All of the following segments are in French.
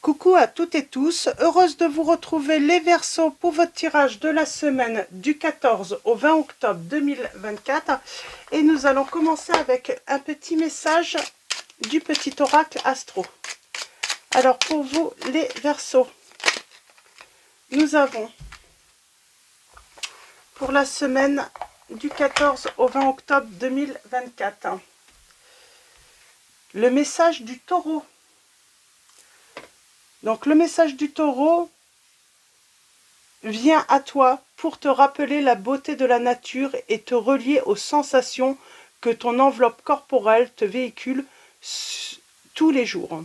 Coucou à toutes et tous, heureuse de vous retrouver les Verseaux pour votre tirage de la semaine du 14 au 20 octobre 2024 et nous allons commencer avec un petit message du petit oracle astro. Alors pour vous les Verseaux, nous avons pour la semaine du 14 au 20 octobre 2024 le message du Taureau. Donc le message du Taureau vient à toi pour te rappeler la beauté de la nature et te relier aux sensations que ton enveloppe corporelle te véhicule tous les jours.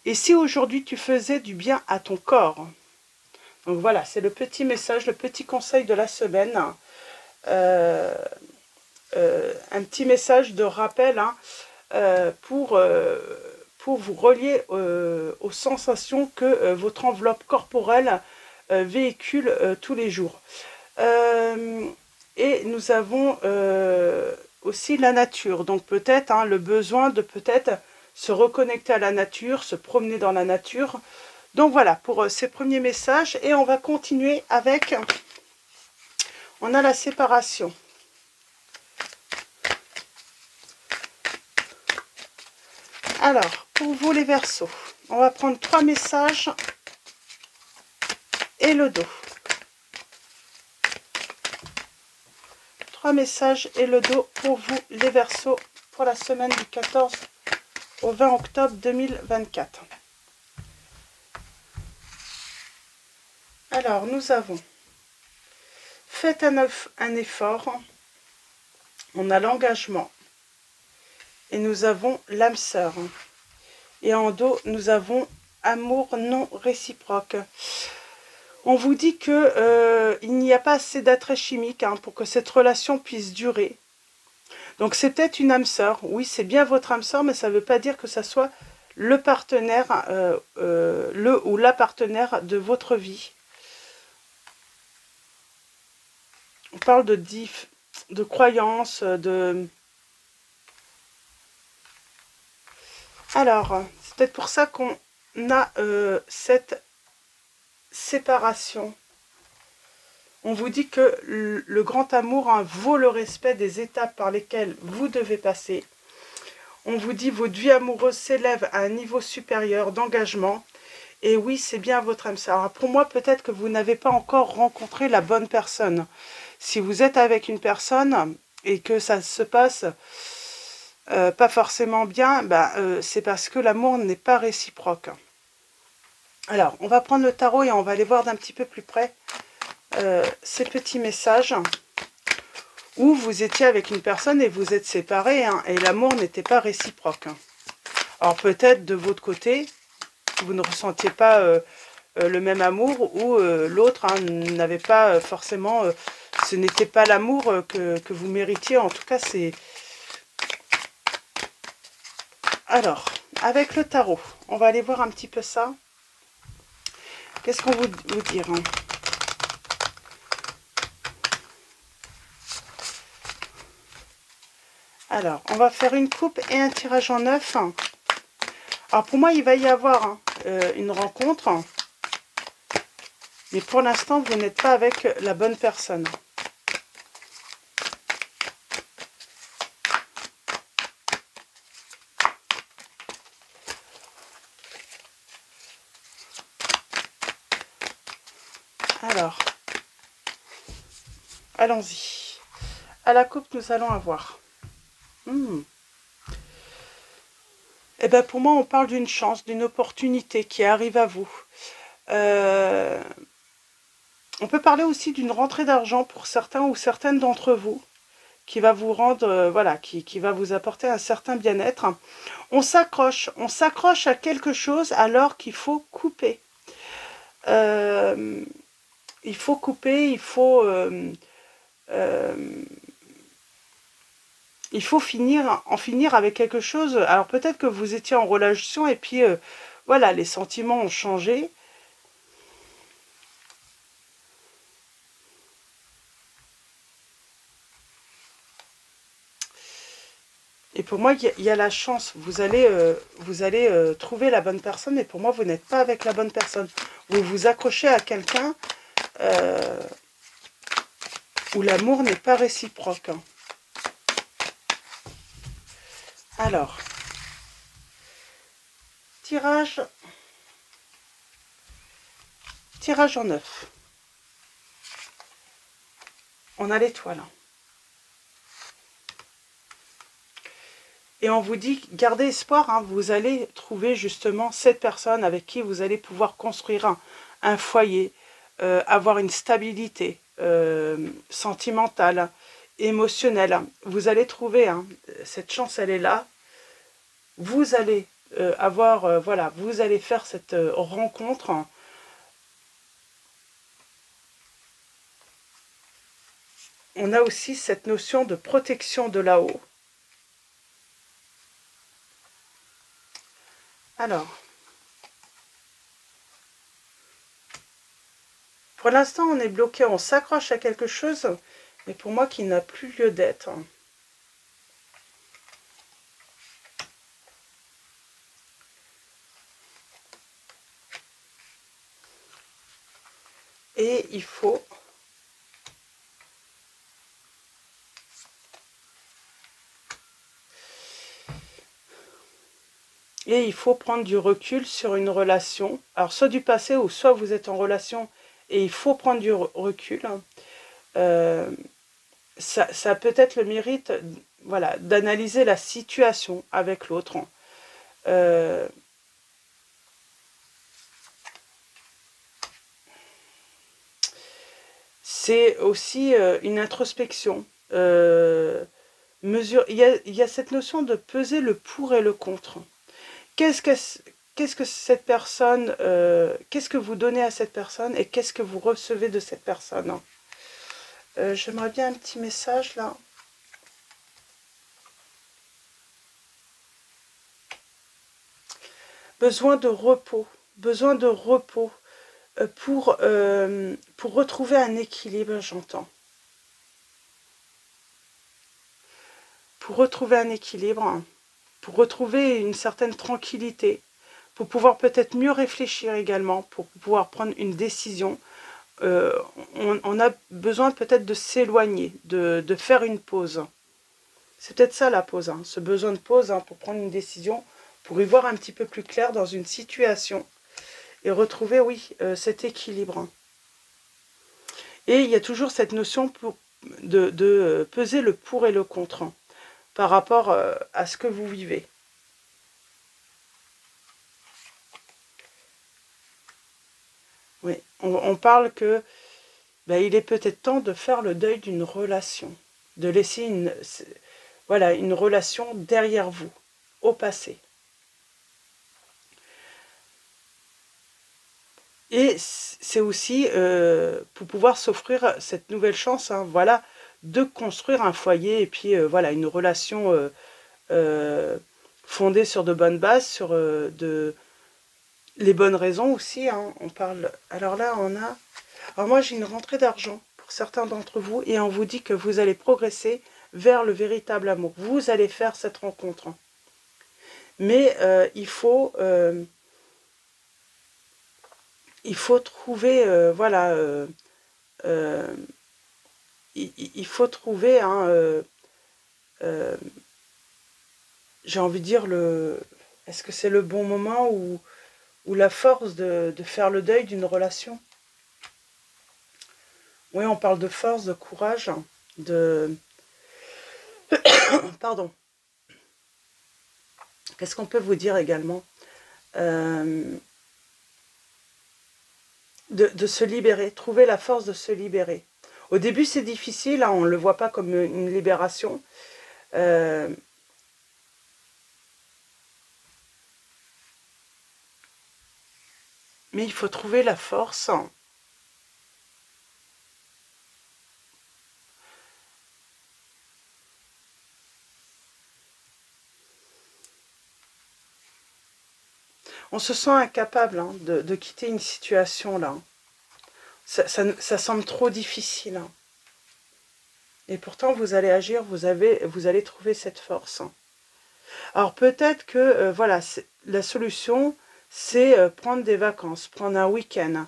Et si aujourd'hui tu faisais du bien à ton corps. Donc voilà, c'est le petit message, le petit conseil de la semaine. Un petit message de rappel pour vous relier aux sensations que votre enveloppe corporelle véhicule tous les jours. Et nous avons aussi la nature, donc peut-être le besoin de peut-être se reconnecter à la nature, se promener dans la nature. Donc voilà pour ces premiers messages et on va continuer avec, on a la séparation. Alors, pour vous les Verseaux, on va prendre 3 messages et le dos. 3 messages et le dos pour vous les Verseaux pour la semaine du 14 au 20 octobre 2024. Alors, nous avons fait un effort, on a l'engagement et nous avons l'âme sœur. Et en dos, nous avons amour non réciproque. On vous dit que il n'y a pas assez d'attrait chimique pour que cette relation puisse durer. Donc c'est peut-être une âme sœur. Oui, c'est bien votre âme sœur, mais ça ne veut pas dire que ça soit le partenaire, le ou la partenaire de votre vie. On parle de croyances, de... Alors, c'est peut-être pour ça qu'on a cette séparation. On vous dit que le grand amour vaut le respect des étapes par lesquelles vous devez passer. On vous dit votre vie amoureuse s'élève à un niveau supérieur d'engagement. Et oui, c'est bien votre âme sœur. Alors pour moi, peut-être que vous n'avez pas encore rencontré la bonne personne. Si vous êtes avec une personne et que ça se passe pas forcément bien, c'est parce que l'amour n'est pas réciproque. Alors, on va prendre le tarot et on va aller voir d'un petit peu plus près ces petits messages où vous étiez avec une personne et vous êtes séparés et l'amour n'était pas réciproque. Alors peut-être de votre côté, vous ne ressentiez pas le même amour ou l'autre n'avait pas forcément, ce n'était pas l'amour que vous méritiez. En tout cas, c'est... Alors, avec le tarot, on va aller voir un petit peu ça. Qu'est-ce qu'on vous dire Alors, on va faire une coupe et un tirage en 9. Alors, pour moi, il va y avoir une rencontre. Mais pour l'instant, vous n'êtes pas avec la bonne personne. Alors, allons-y. À la coupe, nous allons avoir... Eh bien, pour moi, on parle d'une chance, d'une opportunité qui arrive à vous. On peut parler aussi d'une rentrée d'argent pour certains ou certaines d'entre vous, qui va vous rendre, voilà, qui va vous apporter un certain bien-être. On s'accroche à quelque chose alors qu'il faut couper. Il faut couper, il faut en finir avec quelque chose. Alors peut-être que vous étiez en relation et puis voilà, les sentiments ont changé. Et pour moi, il y a la chance. Vous allez trouver la bonne personne, mais pour moi, vous n'êtes pas avec la bonne personne. Vous vous accrochez à quelqu'un où l'amour n'est pas réciproque. Alors, tirage en 9. On a l'étoile. Et on vous dit, gardez espoir, hein, vous allez trouver justement cette personne avec qui vous allez pouvoir construire un foyer, avoir une stabilité sentimentale, émotionnelle. Vous allez trouver, hein, cette chance, elle est là. Vous allez voilà, vous allez faire cette rencontre. On a aussi cette notion de protection de là-haut. Alors, pour l'instant, on est bloqué, on s'accroche à quelque chose, mais pour moi, qui n'a plus lieu d'être. Et il faut... Et il faut prendre du recul sur une relation. Alors, soit du passé, ou soit vous êtes en relation et il faut prendre du recul. Ça a peut-être le mérite, voilà, d'analyser la situation avec l'autre. C'est aussi une introspection. Il y a cette notion de peser le pour et le contre. Qu'est-ce que cette personne, qu'est-ce que vous donnez à cette personne et qu'est-ce que vous recevez de cette personne? J'aimerais bien un petit message là. Besoin de repos pour retrouver un équilibre, j'entends. Pour retrouver un équilibre, pour retrouver une certaine tranquillité, pour pouvoir peut-être mieux réfléchir également, pour pouvoir prendre une décision. On a besoin peut-être de s'éloigner, de faire une pause. C'est peut-être ça la pause, hein, ce besoin de pause, hein, pour prendre une décision, pour y voir un petit peu plus clair dans une situation et retrouver, oui, cet équilibre. Et il y a toujours cette notion de peser le pour et le contre par rapport à ce que vous vivez. Oui, on parle que il est peut-être temps de faire le deuil d'une relation, de laisser une relation derrière vous, au passé. Et c'est aussi pour pouvoir s'offrir cette nouvelle chance, hein, voilà, de construire un foyer et puis voilà, une relation fondée sur de bonnes bases, sur les bonnes raisons aussi, hein, on parle. Alors là, alors moi j'ai une rentrée d'argent pour certains d'entre vous et on vous dit que vous allez progresser vers le véritable amour. Vous allez faire cette rencontre. Mais il faut trouver, voilà, il faut trouver, hein, j'ai envie de dire, est-ce que c'est le bon moment ou la force de faire le deuil d'une relation? Oui, on parle de force, de courage, de... Pardon. Qu'est-ce qu'on peut vous dire également? De se libérer, trouver la force de se libérer. Au début, c'est difficile, hein, on ne le voit pas comme une libération. Mais il faut trouver la force. On se sent incapable, hein, de quitter une situation là. Ça semble trop difficile. Hein. Et pourtant, vous allez agir, vous allez trouver cette force. Hein. Alors peut-être que, voilà, la solution, c'est prendre des vacances, prendre un week-end,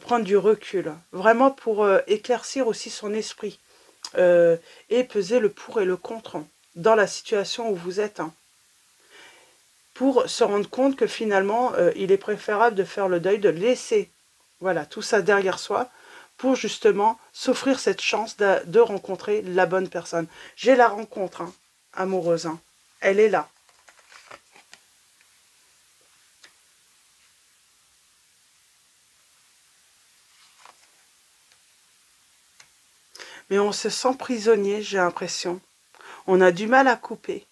prendre du recul, vraiment pour éclaircir aussi son esprit et peser le pour et le contre dans la situation où vous êtes. Pour se rendre compte que finalement, il est préférable de faire le deuil, de laisser voilà, tout ça derrière soi, pour justement s'offrir cette chance de rencontrer la bonne personne. J'ai la rencontre amoureuse, elle est là. Mais on se sent prisonnier, j'ai l'impression. On a du mal à couper.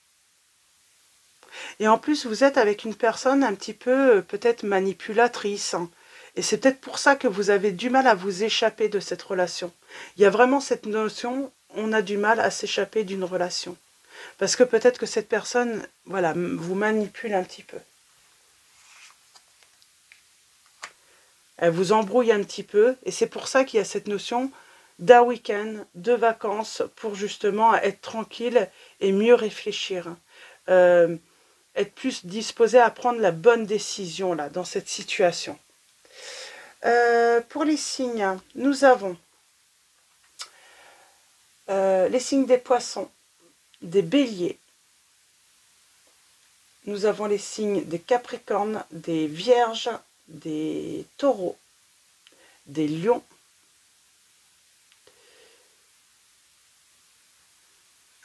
Et en plus, vous êtes avec une personne un petit peu peut-être manipulatrice. Et c'est peut-être pour ça que vous avez du mal à vous échapper de cette relation. Il y a vraiment cette notion, on a du mal à s'échapper d'une relation. Parce que peut-être que cette personne, voilà, vous manipule un petit peu. Elle vous embrouille un petit peu. Et c'est pour ça qu'il y a cette notion d'un week-end, de vacances, pour justement être tranquille et mieux réfléchir. Être plus disposé à prendre la bonne décision là, dans cette situation. Pour les signes, nous avons les signes des poissons, des béliers. Nous avons les signes des capricornes, des vierges, des taureaux, des lions.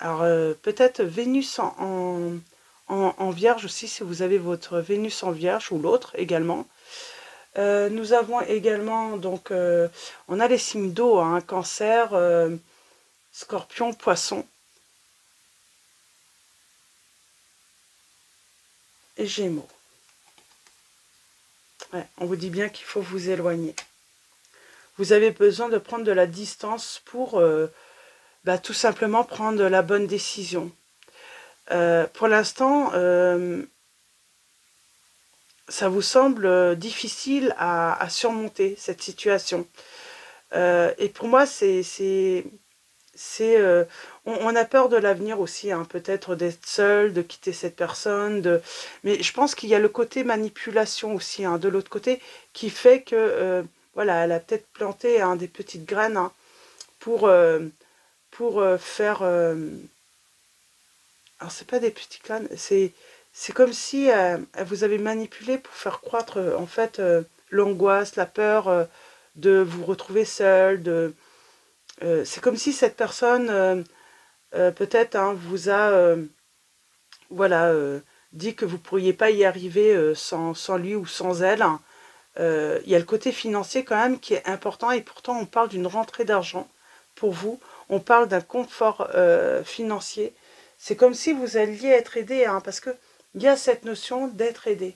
Alors peut-être Vénus en vierge aussi, si vous avez votre Vénus en vierge, ou l'autre également. Nous avons également, donc, on a les signes d'eau, cancer, scorpion, poisson et gémeaux. Ouais, on vous dit bien qu'il faut vous éloigner. Vous avez besoin de prendre de la distance pour tout simplement prendre la bonne décision. Pour l'instant, ça vous semble difficile à surmonter cette situation. Et pour moi, on a peur de l'avenir aussi, peut-être d'être seul, de quitter cette personne. Mais je pense qu'il y a le côté manipulation aussi, de l'autre côté, qui fait que, voilà, elle a peut-être planté des petites graines pour faire... alors, c'est pas des petites graines, c'est comme si elle vous avait manipulé pour faire croître, en fait, l'angoisse, la peur de vous retrouver seul. C'est comme si cette personne, peut-être, vous a voilà, dit que vous ne pourriez pas y arriver sans lui ou sans elle. Il y a le côté financier quand même qui est important, et pourtant on parle d'une rentrée d'argent pour vous. On parle d'un confort financier. C'est comme si vous alliez être aidé, parce qu'il y a cette notion d'être aidé.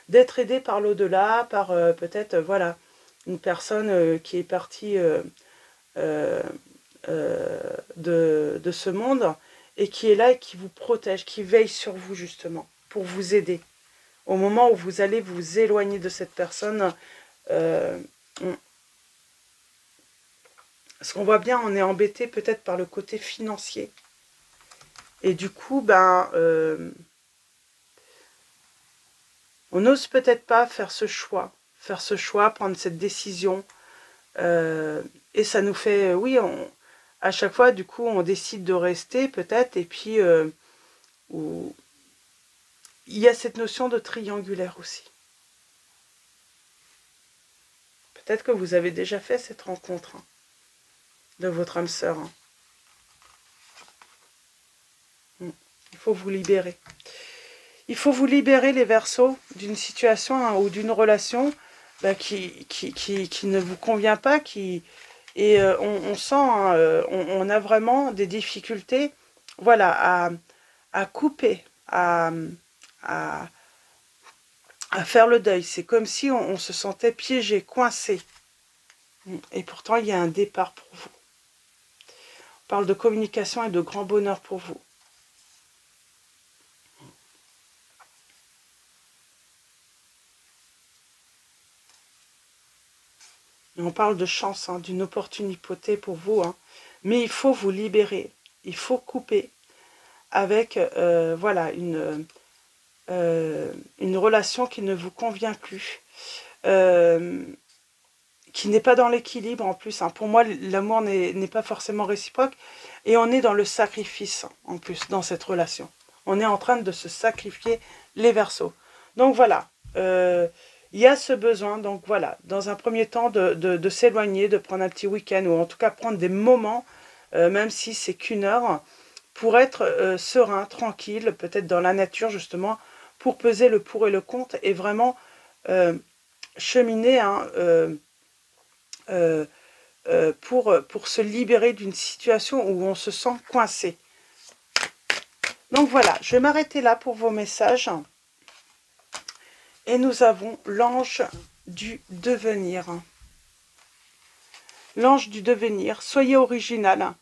D'être aidé par l'au-delà, par peut-être, voilà, une personne qui est partie de ce monde et qui est là et qui vous protège, qui veille sur vous justement, pour vous aider. Au moment où vous allez vous éloigner de cette personne, parce qu'on voit bien, on est embêté peut-être par le côté financier. Et du coup, on n'ose peut-être pas faire ce choix, prendre cette décision. Et ça nous fait, oui, à chaque fois, du coup, on décide de rester peut-être, et puis il y a cette notion de triangulaire aussi. Peut-être que vous avez déjà fait cette rencontre de votre âme sœur. Il faut vous libérer. Il faut vous libérer, les Verseaux, d'une situation ou d'une relation qui ne vous convient pas, et on sent, on a vraiment des difficultés, voilà, à couper, à faire le deuil. C'est comme si on se sentait piégé, coincé. Et pourtant, il y a un départ pour vous. On parle de communication et de grand bonheur pour vous. Et on parle de chance, d'une opportunité pour vous. Mais il faut vous libérer. Il faut couper. avec voilà, une relation qui ne vous convient plus, qui n'est pas dans l'équilibre en plus. Hein. Pour moi, l'amour n'est pas forcément réciproque, et on est dans le sacrifice en plus dans cette relation. On est en train de se sacrifier, les Verseaux. Donc voilà, il y a ce besoin, donc voilà, dans un premier temps, de s'éloigner, de prendre un petit week-end, ou en tout cas prendre des moments, même si c'est qu'1 heure, pour être serein, tranquille, peut-être dans la nature justement, pour peser le pour et le contre, et vraiment cheminer hein, pour se libérer d'une situation où on se sent coincé. Donc voilà, je vais m'arrêter là pour vos messages. Et nous avons l'ange du devenir. L'ange du devenir, soyez original.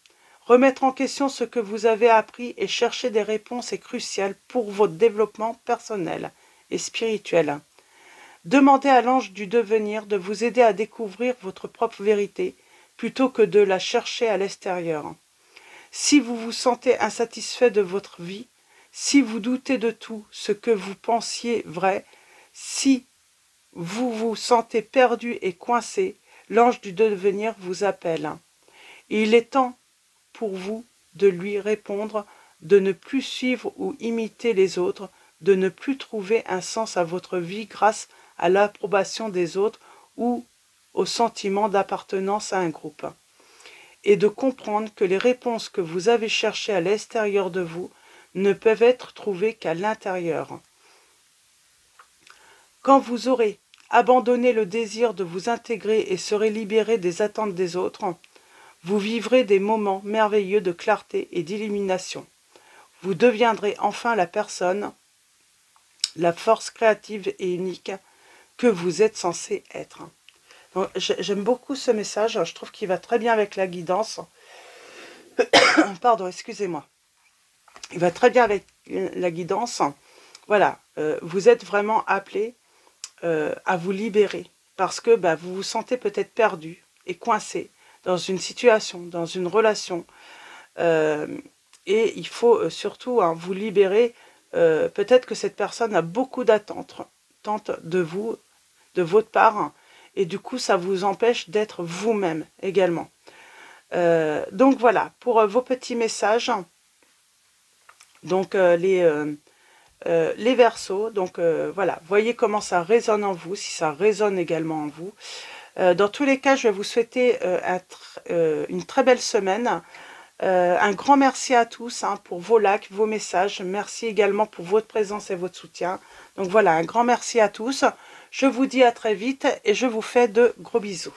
Remettre en question ce que vous avez appris et chercher des réponses est crucial pour votre développement personnel et spirituel. Demandez à l'ange du devenir de vous aider à découvrir votre propre vérité plutôt que de la chercher à l'extérieur. Si vous vous sentez insatisfait de votre vie, si vous doutez de tout ce que vous pensiez vrai, si vous vous sentez perdu et coincé, l'ange du devenir vous appelle. Il est temps pour vous de lui répondre, de ne plus suivre ou imiter les autres, de ne plus trouver un sens à votre vie grâce à l'approbation des autres ou au sentiment d'appartenance à un groupe, et de comprendre que les réponses que vous avez cherchées à l'extérieur de vous ne peuvent être trouvées qu'à l'intérieur. Quand vous aurez abandonné le désir de vous intégrer et serez libéré des attentes des autres, vous vivrez des moments merveilleux de clarté et d'illumination. Vous deviendrez enfin la personne, la force créative et unique que vous êtes censé être. J'aime beaucoup ce message, je trouve qu'il va très bien avec la guidance. Pardon, excusez-moi. Il va très bien avec la guidance. Voilà, vous êtes vraiment appelé à vous libérer, parce que vous vous sentez peut-être perdu et coincé dans une situation, dans une relation, et il faut surtout vous libérer. Peut-être que cette personne a beaucoup d'attentes de vous, de votre part, et du coup ça vous empêche d'être vous-même également. Donc voilà, pour vos petits messages, donc les Verseaux, donc voilà, voyez comment ça résonne en vous, si ça résonne également en vous. Dans tous les cas, je vais vous souhaiter une très belle semaine. Un grand merci à tous pour vos likes, vos messages. Merci également pour votre présence et votre soutien. Donc voilà, un grand merci à tous. Je vous dis à très vite et je vous fais de gros bisous.